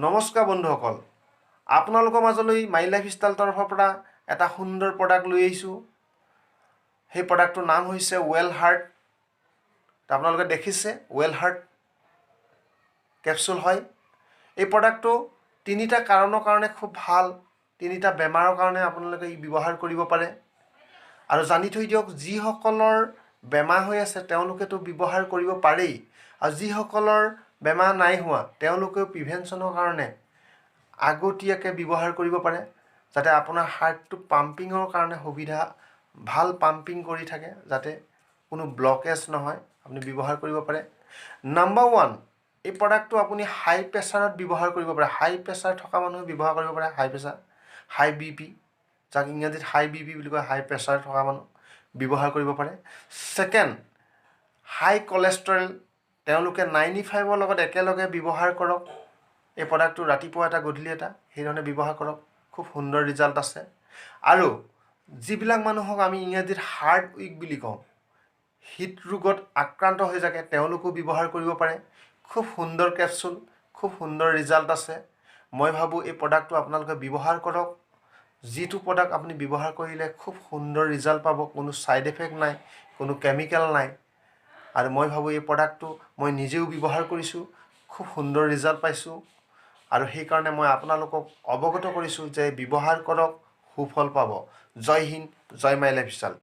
নমস্কাৰ বন্ধুসকল, আপোনালোকৰ মাজলৈ মাই লাইফষ্টাইল তৰফৰ পৰা এটা সুন্দৰ প্ৰডাক্ট লৈ আহিছোঁ। সেই প্ৰডাক্টটোৰ নাম হৈছে ৱেল হাৰ্ট। আপোনালোকে দেখিছে ৱেল হাৰ্ট কেপচুল হয়। এই প্ৰডাক্টটো তিনিটা কাৰণৰ কাৰণে খুব ভাল, তিনিটা বেমাৰৰ কাৰণে আপোনালোকে ব্যৱহাৰ কৰিব পাৰে। আৰু জানি থৈ দিয়ক, যিসকলৰ বেমাৰ হৈ আছে তেওঁলোকেতো ব্যৱহাৰ কৰিব পাৰেই, আৰু যিসকলৰ বেমাৰ নাই হোৱা তেওঁলোকেও প্ৰিভেনশ্যনৰ কাৰণে আগতীয়াকৈ ব্যৱহাৰ কৰিব পাৰে, যাতে আপোনাৰ হাৰ্টটো পাম্পিঙৰ কাৰণে সুবিধা ভাল পাম্পিং কৰি থাকে, যাতে কোনো ব্লকেজ নহয়, আপুনি ব্যৱহাৰ কৰিব পাৰে। নাম্বাৰ 1, এই প্ৰডাক্টটো আপুনি হাই প্ৰেছাৰত ব্যৱহাৰ কৰিব পাৰে। হাই প্ৰেছাৰ থকা মানুহে ব্যৱহাৰ কৰিব পাৰে। হাই প্ৰেছাৰ, হাই BP, যাক ইংৰাজীত হাই BP বুলি কয়, হাই প্ৰেছাৰ থকা মানুহ ব্যৱহাৰ কৰিব পাৰে। ছেকেণ্ড, হাই কলেষ্ট্ৰল, তেওঁলোকে 95ৰ লগত একেলগে ব্যৱহাৰ কৰক। এই প্ৰডাক্টটো ৰাতিপুৱা এটা গধূলি এটা সেইধৰণে ব্যৱহাৰ কৰক, খুব সুন্দৰ ৰিজাল্ট আছে। আৰু যিবিলাক মানুহক আমি ইংৰাজীত হাৰ্ট উইক বুলি কওঁ, হৃদৰোগত আক্ৰান্ত হৈ থাকে, তেওঁলোকেও ব্যৱহাৰ কৰিব পাৰে। খুব সুন্দৰ কেপচুল, খুব সুন্দৰ ৰিজাল্ট আছে। মই ভাবোঁ এই প্ৰডাক্টটো আপোনালোকে ব্যৱহাৰ কৰক। যিটো প্ৰডাক্ট আপুনি ব্যৱহাৰ কৰিলে খুব সুন্দৰ ৰিজাল্ট পাব, কোনো ছাইড এফেক্ট নাই, কোনো কেমিকেল নাই। আৰু মই ভাবোঁ এই প্ৰডাক্টটো মই নিজেও ব্যৱহাৰ কৰিছোঁ, খুব সুন্দৰ ৰিজাল্ট পাইছোঁ। আৰু সেইকাৰণে মই আপোনালোকক অৱগত কৰিছোঁ যে ব্যৱহাৰ কৰক, সুফল পাব। জয় হিন্দ, জয় মাই লাইফষ্টাইল।